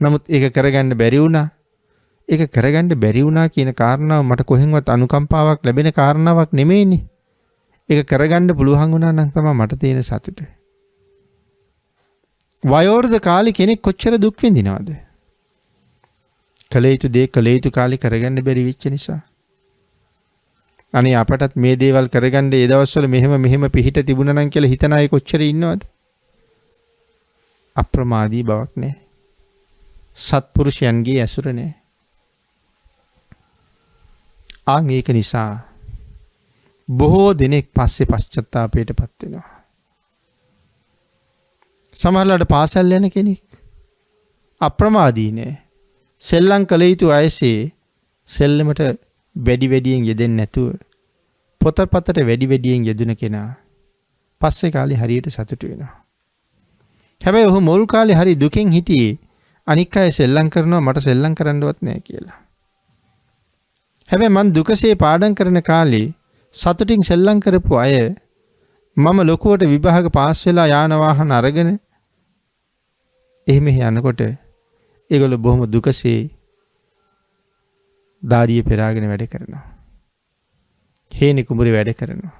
නමුත් ඒක කරගන්න බැරි වුණා. ඒක කරගන්න බැරි වුණා කියන කාරණාව මට කොහෙන්වත් අනුකම්පාවක් ලැබෙන කාරණාවක් නෙමෙයිනේ. ඒක කරගන්න පුළුවන් වුණා නම් තමයි මට තියෙන සතුට. වයෝවෘද්ධ කාලේ කෙනෙක් කොච්චර දුක් විඳිනවද? කළ යුතු දේ කළ යුතු කාලේ කරගන්න බැරි වෙච්ච නිසා. අනේ අපටත් මේ දේවල් කරගන්න ඒ දවස්වල මෙහෙම පිහිට තිබුණා නම් කියලා හිතන අය කොච්චර ඉන්නවද? අප්‍රමාදී බවක් නැහැ. සත්පුරුෂයන්ගේ ඇසුර නැහැ. ඒක නිසා බොහෝ දෙනෙක් පස්සේ පශ්චාත්තාපයටපත් වෙනවා. සමහරවිට පාසල් යන කෙනෙක් අප්‍රමාදී නෑ. සෙල්ලම් කළ යුතු අයසේ සෙල්ලමට වැඩියෙන් යෙදෙන්නේ නැතුව පොතපතට වැඩියෙන් යෙදුන කෙනා පස්සේ කාලේ හරියට සතුටු වෙනවා. හැබැයි ඔහු මුල් කාලේ හරි දුකෙන් හිටියේ අනික් අය සෙල්ලම් කරනවා මට සෙල්ලම් කරන්නවත් නෑ කියලා. හැබැයි මං දුකසේ පාඩම් කරන කාලේ සතුටින් සෙල්ලම් කරපු අය මම ලොකුවට විභාග පාස් වෙලා යාන වාහන අරගෙන එහෙම යනකොට ඒගොල්ලෝ බොහොම දුකසේ දාඩිය පෙරාගෙන වැඩ කරනවා. හේනි කුඹුරේ වැඩ කරනවා.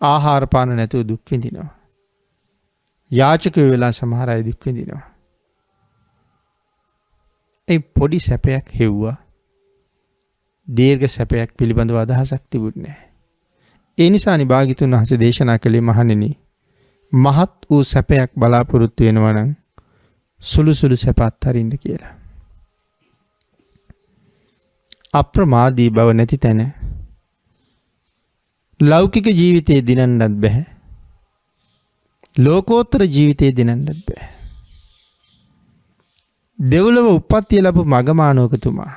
ආහාර පාන නැතුව දුක් විඳිනවා. යාචකයෝ වෙලා සමහර අය දුක් විඳිනවා. ඒ පොඩි සැපයක් හෙව්වා. දීර්ඝ සැපයක් පිළිබඳව අදහසක් තිබුණේ නැහැ. ඒ නිසානි භාග්‍යතුන් වහන්සේ දේශනා කළේ මහණෙනි, මහත් වූ සැපයක් බලාපොරොත්තු වෙනවා නම් සුළු සැප අත්හරින්න කියලා. අප්‍රමාදී බව නැති තැන ලෞකික ජීවිතේ දිනන්නත් බෑ. ලෝකෝත්තර ජීවිතේ දිනන්නත් බෑ. දෙව්ලොව උප්පත්තිය ලැබු මගමානෝකතුමා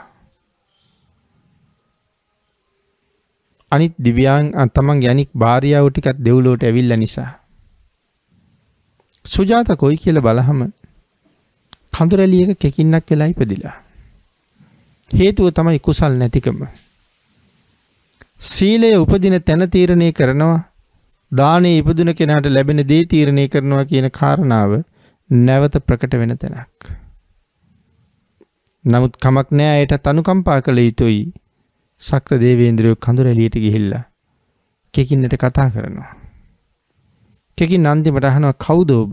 අනිත් දිව්‍යාංග තමන්ගේ අනික් භාර්යාව ටිකත් දෙව්ලොවට ඇවිල්ලා නිසා සුජාත කොයි කියලා බලහම කඳුරැලියක කෙකින්නක් වෙලා ඉපදිලා. හේතුව තමයි කුසල් නැතිකම. සීලය උපදින තැන තීරණය කරනවා, දානයේ ඉපදුන කෙනාට ලැබෙන දේ තීරණය කරනවා කියන කාරණාව නැවත ප්‍රකට වෙන තැනක්. නමුත් කමක් නෑ, ඒට අනුකම්පා කළ යුතුයි. සක්‍ර දේවේන්ද්‍රයෝ කඳුරැලියට ගිහිල්ලා කෙකින්නට කතා කරනවා. කෙකින් අන්තිමට අහනවා, කවුද ඔබ?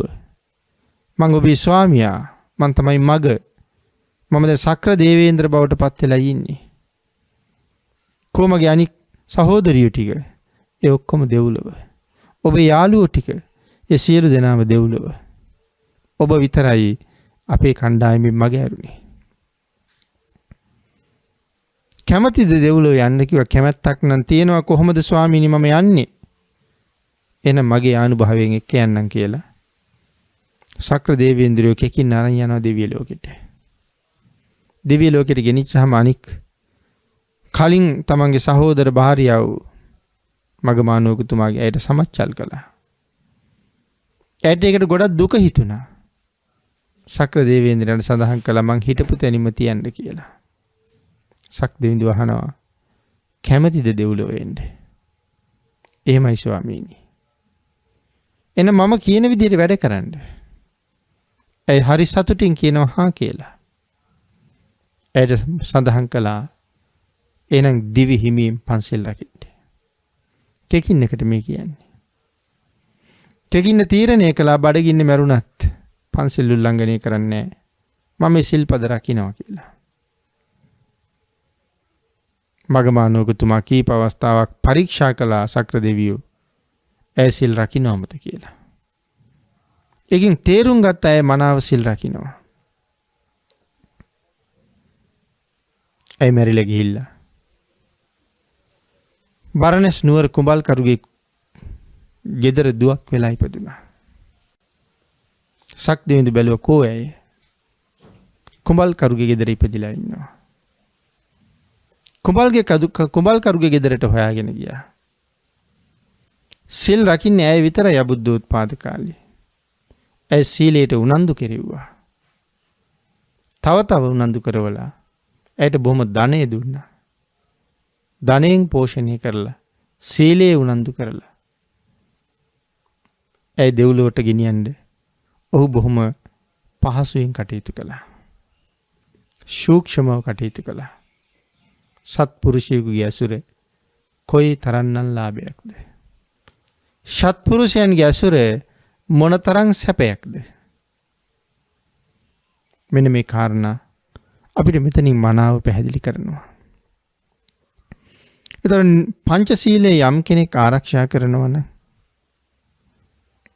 මං ඔබේ ස්වාමියා. මං තමයි මග. මම දැන් සක්‍ර දේවේන්ද්‍ර බවට පත් වෙලා ඉන්නේ. කොමගේ අනික් සහෝදරියෝ ටික ඒ ඔක්කොම දෙව්ලොව. ඔබේ යාළුවෝ ටික ඒ සියලු දෙනාම දෙව්ලොව. ඔබ විතරයි අපේ කණ්ඩායමෙන් මග ඇරුණේ. කැමතිද දෙව්ලොව යන්න කිව්වා. කැමැත්තක් නම් තියෙනවා. කොහොමද ස්වාමීනි මම යන්නේ? එන මගේ ආනුභාවයෙන් එක්ක යන්නම් කියලා සක්‍ර දේවේන්ද්‍රයෝ කෙකින් අරන් යනවා දිව්‍ය ලෝකෙට. දිව්‍ය ලෝකෙට ගෙනිච්චාම අනික් කලින් තමන්ගේ සහෝදර භාර්යාව මගමානෝකතුමාගේ ඇයට සමච්චල් කළා. ඇයට ඒකට ගොඩක් දුක හිතුණා. සක්‍ර දේවේන්ද්‍රයන්ට සඳහන් කළා මං හිටපු තැනින්ම තියන්න කියලා. සක් දෙවිඳු අහනවා, කැමතිද දෙව්ලොව එන්න? එහෙමයි ස්වාමීනි. එන මම කියන විදිහට වැඩ කරන්න. ඒ හරි සතුටින් කියනවා හා කියලා. ඇයට සඳහන් කළා එහෙනම් දිවි හිමියෙන් පන්සල් රකින්න. කෙකින්නකට මේ කියන්නේ. කෙකින්න තීරණය කළා බඩගින්නේ මැරුණත් පන්සල් උල්ලංඝනය කරන්නේ නැහැ. මම මේ සිල්පද රකින්නවා කියලා. මගමානෝකතුමා කීප අවස්ථාවක් පරීක්ෂා කළා සක්‍ර දෙවියෝ ඇය සිල් රකින්නවමද කියලා. ඒකින් තේරුම් ගත්ත අය මනාව සිල් රකින්නවා. ඇය මැරිලා ගිහිල්ලා බරණැස් නුවර කුඹල්කරුගේ ගෙදර දුවක් වෙලා ඉපදුනා. සක් දෙවිඳු බැලුවා කෝ ඇය? කුඹල්කරුගේ ගෙදර ඉපදිලා ඉන්නවා. කුඹල්කරුගේ ගෙදරට හොයාගෙන ගියා. සිල් රකින්නේ ඇය විතරයි අබුද්ධෝත්පාද කාලේ. ඇය සීලයට උනන්දු කෙරෙව්වා. තව උනන්දු කරවලා ඇයට බොහොම ධනෙ දුන්නා. ධනෙන් පෝෂණය කරලා සීලයේ උනන්දු කරලා ඇය දෙව්ලොවට ගෙනියන්න ඔහු බොහොම පහසුවෙන් කටයුතු කළා. සූක්ෂමව කටයුතු කළා. සත්පුරුෂයෙකුගේ ඇසුර කොයි තරම්නම් ලාභයක්ද? සත්පුරුෂයන්ගේ ඇසුර මොනතරම් සැපයක්ද? මෙන්න මේ කාරණා අපිට මෙතනින් මනාව පැහැදිලි කරනවා. ඒතර පංචශීලයේ යම් කෙනෙක් ආරක්ෂා කරනවා නම්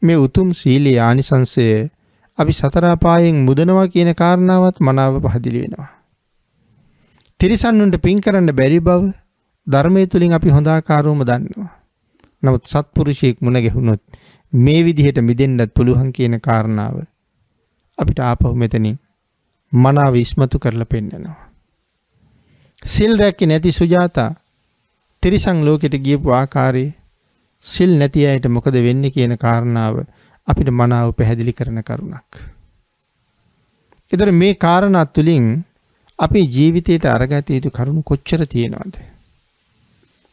මේ උතුම් සීලේ ආනිසංසය අපි සතර අපායෙන් මුදනවා කියන කාරණාවත් මනාව පැහැදිලි වෙනවා. තිරිසන්නුන්ට පින් කරන්න බැරි බව ධර්මයේ තුලින් අපි හොඳාකාරවම දන්නවා. නමුත් සත්පුරුෂයෙක් මුණ ගැහුනොත් මේ විදිහට මිදෙන්නත් පුළුවන් කියන කාරණාව අපිට ආපහු මෙතනින් මනාව ඉස්මතු කරලා පෙන්නනවා. සිල් රැකේ නැති සුජාතා තිරිසන් ලෝකෙට ගියපු ආකාරයේ සිල් නැති අයට මොකද වෙන්නේ කියන කාරණාව අපිට මනාව පැහැදිලි කරන කරුණක්. ඒතර මේ කාරණා තුලින් අපේ ජීවිතයට අරගත යුතු කරුණු කොච්චර තියෙනවද?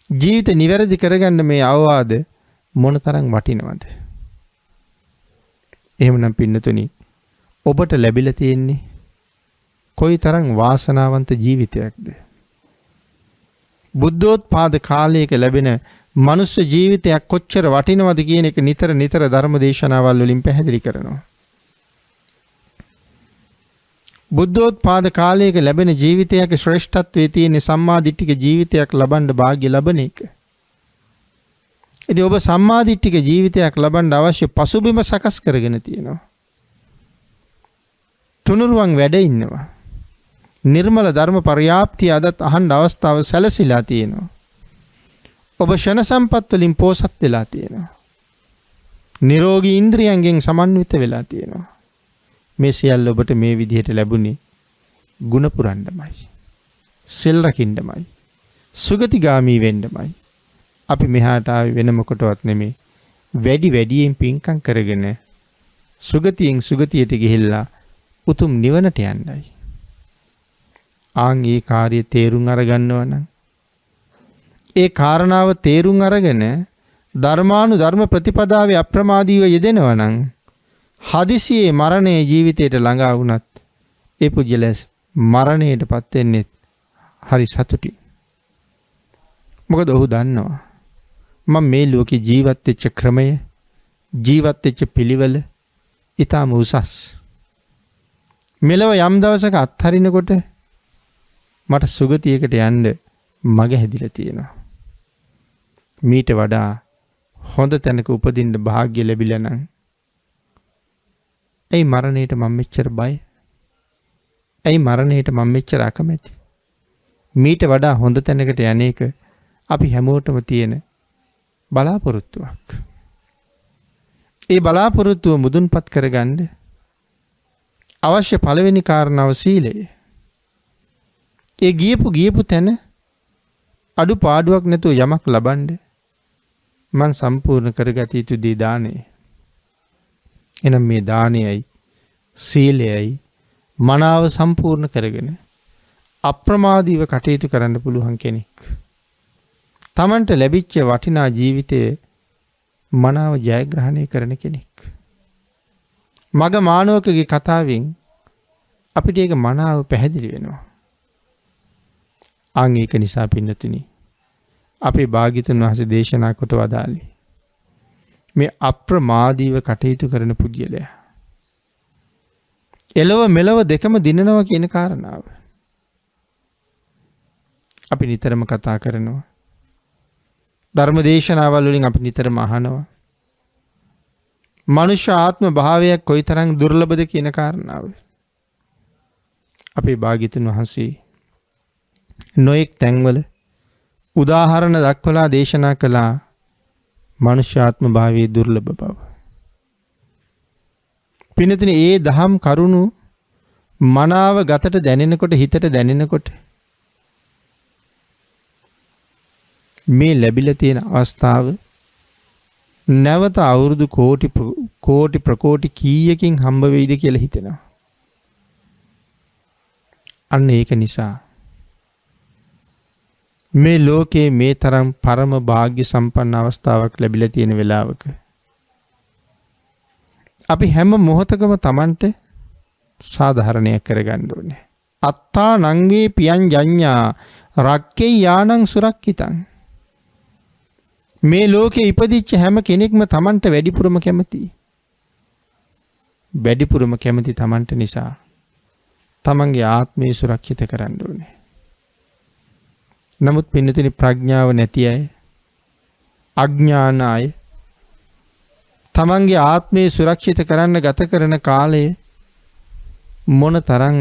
ජීවිත නිවැරදි කරගන්න මේ අවවාද මොනතරම් වටිනවද? එහෙමනම් පින්නතුනි ඔබට ලැබිලා තියෙන්නේ කොයිතරම් වාසනාවන්ත ජීවිතයක්ද? බුද්ධෝත්පාද කාලයක ලැබෙන මනුෂ්‍ය ජීවිතයක් කොච්චර වටිනවද කියන එක නිතර ධර්ම දේශනාවල් වලින් පැහැදිලි කරනවා. බුද්ධෝත්පාද කාලයක ලැබෙන ජීවිතයක ශ්‍රේෂ්ඨත්වයේ තියෙන සම්මාදිට්ඨික ජීවිතයක් ලබන්න වාග්ය ලබන එක. ඉතින් ඔබ සම්මාදිට්ඨික ජීවිතයක් ලබන්න අවශ්‍ය පසුබිම සකස් කරගෙන තියෙනවා. තුනුරුවන් වැඩ ඉන්නවා. නිර්මල ධර්ම පර්‍යාප්තිය අදත් අහන්න අවස්ථාව සැලසිලා තියෙනවා. ඔබ ෂණ සම්පත් වලින් පෝසත් වෙලා තියෙනවා. නිරෝගී ඉන්ද්‍රියයන්ගෙන් සමන්විත වෙලා තියෙනවා. මේ සියල්ල ඔබට මේ විදිහට ලැබුණේ ගුණ පුරන්නමයි. සෙල් රකින්නමයි. සුගතිගාමී වෙන්නමයි. අපි මෙහාට ආවේ වෙන මොකටවත් නෙමෙයි. වැඩියෙන් පින්කම් කරගෙන සුගතියෙන් සුගතියට ගිහිල්ලා උතුම් නිවනට යන්නයි. ආන් ඒ කාර්යය තේරුම් අරගන්නවා නම් ඒ කාරණාව තේරුම් අරගෙන ධර්මානුධර්ම ප්‍රතිපදාවේ අප්‍රමාදීව යෙදෙනවා නම් හදිසියේ මරණය ජීවිතයට ළඟා වුණත් ඒ පුජ්‍යලස් මරණයටපත් වෙන්නේ හරි සතුටින්. මොකද ඔහු දන්නවා මම මේ ලෝකේ ජීවත් වෙච්ච ක්‍රමය ජීවත් වෙච්ච පිළිවෙල ඊටම උසස්. මෙලව යම් දවසක අත්හරිනකොට මට සුගතියකට යන්න මග හැදිලා තියෙනවා. මීට වඩා හොඳ තැනක උපදින්න වාග්ය ලැබිලා නම් ඇයි මරණයට මම මෙච්චර බය? ඇයි මරණයට මම මෙච්චර අකමැති? මීට වඩා හොඳ තැනකට යන්නේක අපි හැමෝටම තියෙන බලාපොරොත්තුවක්. ඒ බලාපොරොත්තුව මුදුන්පත් කරගන්න අවශ්‍ය පළවෙනි කාරණාව සීලය. ඒ ගියපු තැන අඩුපාඩුවක් නැතුව යමක් ලබන්න මං සම්පූර්ණ කරගත යුතු දේ දානය. එනම් මේ දානයයි සීලයයි මනාව සම්පූර්ණ කරගෙන අප්‍රමාදීව කටයුතු කරන්න පුළුවන් කෙනෙක්. තමන්ට ලැබිච්ච වටිනා ජීවිතයේ මනාව ජයග්‍රහණය කරන කෙනෙක්. මග මානවකගේ කතාවෙන් අපිට ඒක මනාව පැහැදිලි වෙනවා. අන් ඒක නිසා පින්නතුනි අපේ භාග්‍යතුන් වහන්සේ දේශනා කොට වදාළේ මේ අප්‍රමාදීව කටයුතු කරන පුද්ගලයා එළව මෙලව දෙකම දිනනවා කියන කාරණාව අපි නිතරම කතා කරනවා. ධර්ම දේශනාවල් වලින් අපි නිතරම අහනවා. මනුෂ්‍ය ආත්ම භාවයක් කොයිතරම් දුර්ලභද කියන කාරණාව. අපේ භාග්‍යතුන් වහන්සේ නොඑක් තැන්වල උදාහරණ දක්වලා දේශනා කළා මනුෂ්‍ය ආත්ම භාවයේ දුර්ලභ බව. පින්නතුනි ඒ දහම් කරුණු මනාව ගතට දැනෙනකොට හිතට දැනෙනකොට මේ ලැබිලා තියෙන අවස්ථාව නැවත අවුරුදු කෝටි ප්‍රකෝටි කීයකින් හම්බ වෙයිද කියලා හිතෙනවා. අන්න ඒක නිසා මේ ලෝකේ මේ තරම් පරම වාග්ය සම්පන්න අවස්ථාවක් ලැබිලා තියෙන වෙලාවක අපි හැම මොහොතකම Tamanට සාධාරණයක් කරගන්න ඕනේ. අත්තා නංගේ පියං ජඤ්ඤා රක්කේ යානං සුරක්කිතං. මේ ලෝකේ ඉපදිච්ච හැම කෙනෙක්ම Tamanට වැඩිපුරම කැමතියි. වැඩිපුරම කැමති Tamanට නිසා Tamanගේ ආත්මය සුරක්ෂිත කරන්න ඕනේ. නමුත් පින්නතුනි ප්‍රඥාව නැති අය අඥාන අය තමන්ගේ ආත්මය සුරක්ෂිත කරන්න ගත කරන කාලය මොන තරම්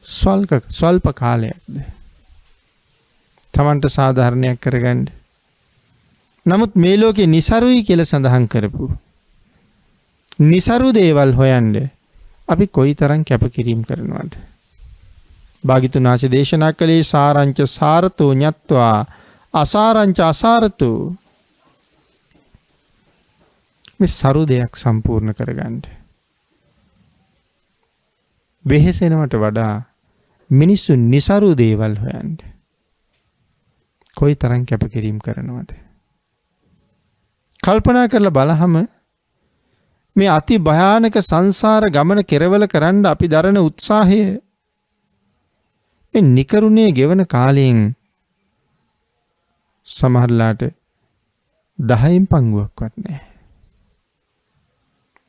ස්වල්ප කාලයක්ද තමන්ට සාධාරණයක් කරගන්න. නමුත් මේ ලෝකේ નિසරුයි කියලා සඳහන් කරපු નિසරු දේවල් හොයන්න අපි කොයිතරම් කැපකිරීම කරනවද? භාග්‍යතුන් වහන්සේ දේශනා කළේ සාරංච සාරතෝ ඤත්වා අසාරංච අසාරතෝ. මේ සරු දෙයක් සම්පූර්ණ කරගන්න වෙහෙසෙනවට වඩා මිනිස්සු નિසරු දේවල් හොයන්න කොයිතරම් කැපකිරීම කරනවද? කල්පනා කරලා බලහම මේ අති භයානක සංසාර ගමන කෙරවල කරන්න අපි දරන උත්සාහය මේ නිකරුණේ ගෙවන කාලයෙන් සමහරලාට 10න් පංගුවක්වත් නැහැ.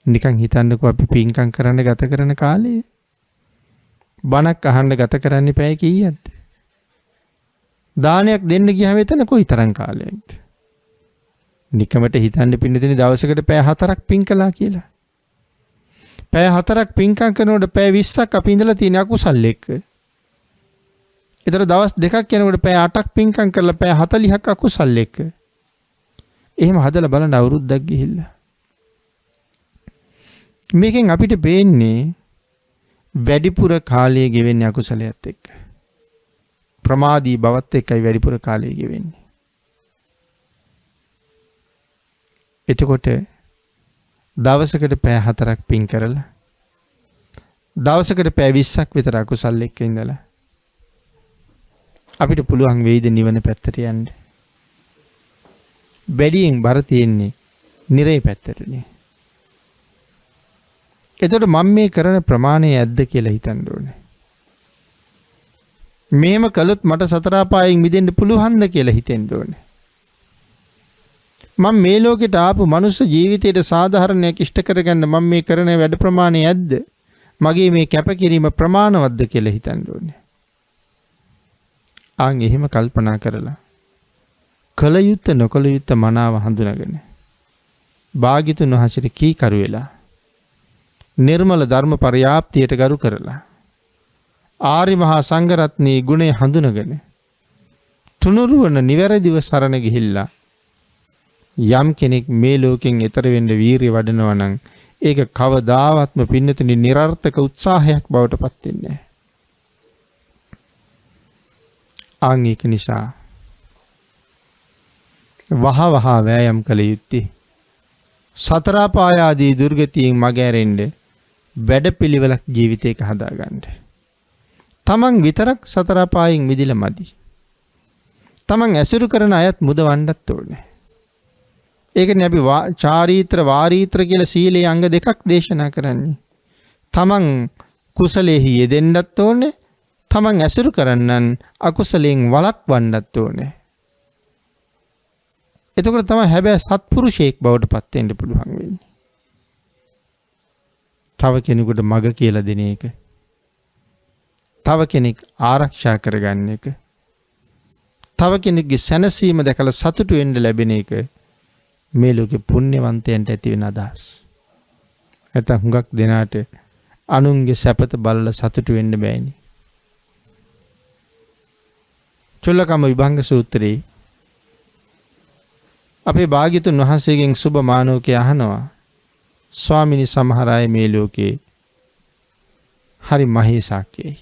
නිකන් හිතන්නකෝ අපි පින්කම් කරන්න ගත කරන කාලේ බණක් අහන්න ගත කරන්න පැය කීයක්ද? දානයක් දෙන්න ගියාම එතන කොයිතරම් කාලයක්ද? නිකමට හිතන්න පින්නදින දවසකට පැය 4ක් පින් කළා කියලා. පැය 4ක් පින්කම් කරනකොට පැය 20ක් අපි ඉඳලා තියෙන අකුසල් එක්ක. ඒතර දවස් දෙකක් යනකොට පැය 8ක් පින්කම් කරලා පැය 40ක් අකුසල් එක්ක. එහෙම හදලා බලන්න අවුරුද්දක් ගිහිල්ලා. මේකෙන් අපිට පේන්නේ වැඩිපුර කාලය ගෙවෙන්නේ අකුසලයට එක්ක. ප්‍රමාදී බවත් එක්කයි වැඩිපුර කාලය ගෙවෙන්නේ. එතකොට දවසකට පැය 4ක් පින් කරලා දවසකට පැය 20ක් විතර අකුසල් එක්ක ඉඳලා අපිට පුළුවන් වෙයිද නිවන පැත්තට යන්න? වැඩියෙන් බර තියෙන්නේ නිරේ පැත්තටනේ. එතකොට මම මේ කරන ප්‍රමාණය ඇද්ද කියලා හිතන්න ඕනේ. මේම කළොත් මට සතර අපායෙන් මිදෙන්න පුළුවන්ද කියලා හිතෙන්න ඕනේ. මම මේ ලෝකෙට ආපු මනුස්ස ජීවිතයට සාධාරණයක් ඉෂ්ට කරගන්න මම මේ කරන වැඩ ප්‍රමාණය ඇද්ද? මගේ මේ කැපකිරීම ප්‍රමාණවත්ද කියලා හිතන්න ඕනේ. ආන් එහෙම කල්පනා කරලා කල යුත්ත නොකල යුත්ත මනාව හඳුනාගෙන භාග්‍යතුන් වහන්සේට කීකරු වෙලා නිර්මල ධර්ම පරියාප්තියට ගරු කරලා ආරි මහා සංඝරත්නයේ ගුණය හඳුනගෙන තුනුරුවන නිවැරදිව සරණ ගිහිල්ලා යම් කෙනෙක් මේ ලෝකෙන් එතර වෙන්න වීරිය වඩනවා නම් ඒක කවදාවත්ම පින්නතුනි නිර්ර්ථක උත්සාහයක් බවට පත් වෙන්නේ නැහැ. ආන් ඒක නිසා වහ වෑයම් කළ යුත්තේ සතර අපාය ආදී දුර්ගතියෙන් මගහැරෙන්න වැඩපිළිවෙලක් ජීවිතයක හදාගන්න. තමන් විතරක් සතර අපායෙන් මිදිලා මදි. තමන් ඇසුරු කරන අයත් මුදවන්නත් ඕනේ. ඒකනේ අපි චාරීත්‍ර වාරීත්‍ර කියලා සීලේ අංග දෙකක් දේශනා කරන්නේ. තමන් කුසලෙහි යෙදෙන්නත් ඕනේ. තමන් ඇසුරු කරන්නන් අකුසලයෙන් වළක්වන්නත් ඕනේ. එතකොට තමයි හැබැයි සත්පුරුෂයෙක් බවට පත් වෙන්න පුළුවන් වෙන්නේ. තව කෙනෙකුට මග කියලා දෙන එක. තව කෙනෙක් ආරක්ෂා කරගන්න එක. තව කෙනෙක්ගේ සැනසීම දැකලා සතුටු වෙන්න ලැබෙන එක මේ ලෝකේ පුණ්‍යවන්තයන්ට ඇති වෙන අදහස්. නැත්නම් හුඟක් දෙනාට අනුන්ගේ සැපත බලලා සතුටු වෙන්න බෑනේ. චුල්ලකම විභංග සූත්‍රයේ අපේ භාග්‍යතුන් වහන්සේගෙන් සුබ මානවකේ අහනවා ස්වාමිනී සමහර අය මේ ලෝකේ හරි මහේසාක්‍යයි.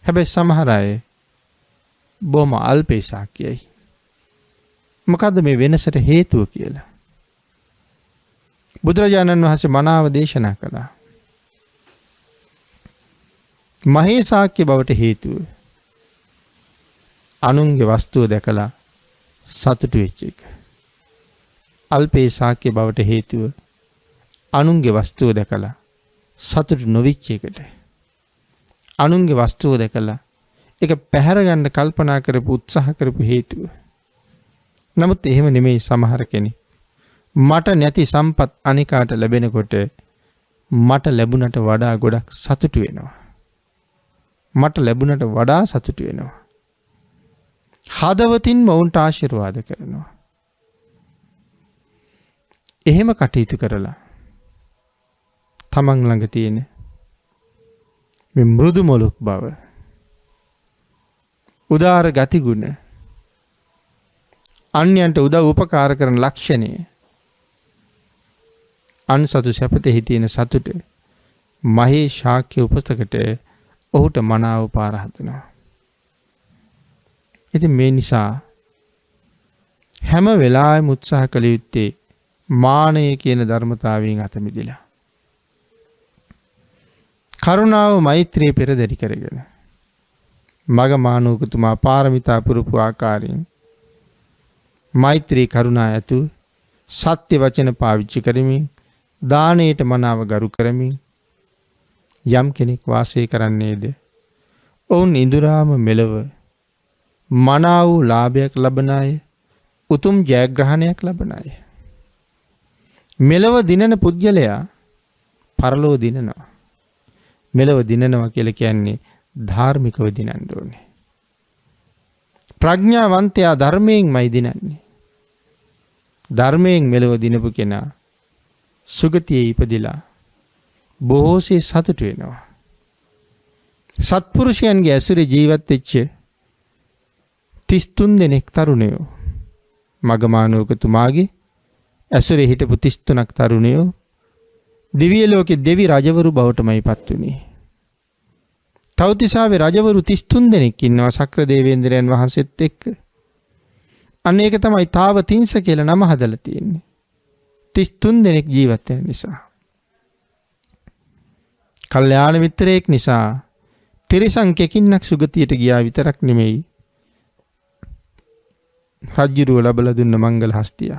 හැබැයි සමහර අය බොහොම අල්පේසාක්‍යයි. මොකද්ද මේ වෙනසට හේතුව කියලා? බුදුරජාණන් වහන්සේ මනාව දේශනා කළා. මහේසාක්‍ය බවට හේතුව අනුන්ගේ වස්තුව දැකලා සතුටු වෙච්ච එක. අල්පේසාක්‍ය බවට හේතුව අනුන්ගේ වස්තුව දැකලා සතුටු නොවිච්ච එකට. අනුන්ගේ වස්තුව දැකලා ඒක පැහැර ගන්න කල්පනා කරපු උත්සාහ කරපු හේතුව. නමුත් එහෙම නෙමෙයි සමහර කෙනෙක්. මට නැති සම්පත් අනිකාට ලැබෙනකොට මට ලැබුණට වඩා ගොඩක් සතුටු වෙනවා. මට ලැබුණට වඩා සතුටු වෙනවා. හදවතින්ම වුන්ට ආශිර්වාද කරනවා. එහෙම කටයුතු කරලා තමන් ළඟ තියෙන මේ මෘදු මොලොක් බව, උදාර ගතිගුණ, අන්‍යයන්ට උදව් උපකාර කරන ලක්ෂණය, අන්සතු සැපතෙහි තියෙන සතුට මහේ ශාක්‍ය උපතකට ඔහුට මනාව පාර හදනවා. ඉතින් මේ නිසා හැම වෙලාවෙම උත්සාහ කළ යුත්තේ මානය කියන ධර්මතාවයෙන් අත මිදලා කරුණාව මෛත්‍රිය පෙරදරි කරගෙන මගමානෝකතුමා පාරමිතා පුරුපු ආකාරයෙන් මෛත්‍රී කරුණා ඇතු සත්‍ය වචන පාවිච්චි කරමින් දානයට මනාව ගරු කරමින් යම් කෙනෙක් වාසය කරන්නේද ඔවුන් ඉඳුරාම මෙලව මනා වූ ලාභයක් ලබන අය, උතුම් ජයග්‍රහණයක් ලබන අය. මෙලව දිනන පුද්ගලයා පරලෝ දිනනවා. මෙලව දිනනවා කියලා කියන්නේ ධාර්මිකව දිනන්න ඕනේ. ප්‍රඥාවන්තයා ධර්මයෙන්මයි දිනන්නේ. ධර්මයෙන් මෙලව දිනපු කෙනා සුගතියේ ඉපදිලා බොහෝසේ සතුටු වෙනවා. සත්පුරුෂයන්ගේ ඇසුරේ ජීවත් වෙච්ච 33 දෙනෙක් තරුණයෝ, මගමානෝකතුමාගේ ඇසුරේ හිටපු 33ක් තරුණයෝ දිව්‍ය ලෝකේ දෙවි රජවරු බවටමයි පත් වුණේ. තව්තිසාවේ රජවරු 33 දෙනෙක් ඉන්නවා සක්‍ර දේවේන්ද්‍රයන් වහන්සේත් එක්ක. අන්න ඒක තමයි තාවතිංස කියලා නම හදලා තියෙන්නේ. 33 දෙනෙක් ජීවත් වෙන නිසා. කල්යාණ මිත්‍රයෙක් නිසා තිරිසන් කෙකින්නක් සුගතියට ගියා විතරක් නෙමෙයි. රජ්ජුරුව ලැබලා දුන්න මංගල හස්තිය.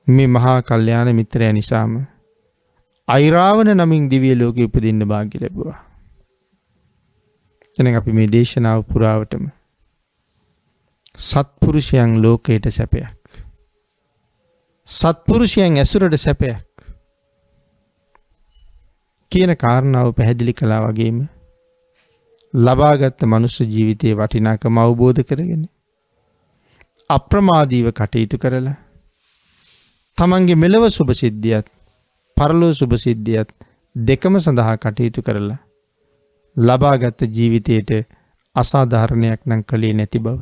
මේ මහා කල්යාණ මිත්‍රයා නිසාම අයිරාවන නමින් දිව්‍ය ලෝකෙ උපදින්න වාග්ය ලැබුවා. එහෙනම් අපි මේ දේශනාව පුරාවටම සත්පුරුෂයන් ලෝකයට සැපයක්. සත්පුරුෂයන් ඇසුරට සැපයක් කියන කාරණාව පැහැදිලි කළා වගේම ලබාගත් මනුෂ්‍ය ජීවිතයේ වටිනාකම අවබෝධ කරගෙන අප්‍රමාදීව කටයුතු කරලා තමන්ගේ මෙලව සුභ සිද්ධියත් පරලෝ සුභ සිද්ධියත් දෙකම සඳහා කටයුතු කරලා ලබාගත් ජීවිතයට අසාධාරණයක් නම් කලේ නැති බව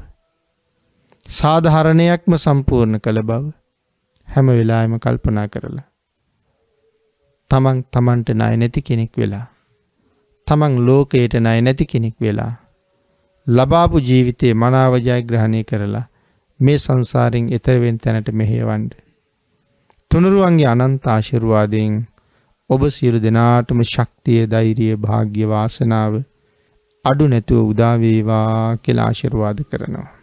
සාධාරණයක්ම සම්පූර්ණ කළ බව හැම වෙලාවෙම කල්පනා කරලා තමන් තමන්ට ණය නැති කෙනෙක් වෙලා තමන් ලෝකයට ණය නැති කෙනෙක් වෙලා ලබාපු ජීවිතේ මනාව ජයග්‍රහණය කරලා මේ සංසාරයෙන් එතර වෙන තැනට මෙහෙයවන්න තුනුරුවන්ගේ අනන්ත ආශිර්වාදයෙන් ඔබ සියලු දෙනාටම ශක්තිය ධෛර්යය භාග්‍ය වාසනාව අඩු නැතුව උදා වේවා කියලා ආශිර්වාද කරනවා.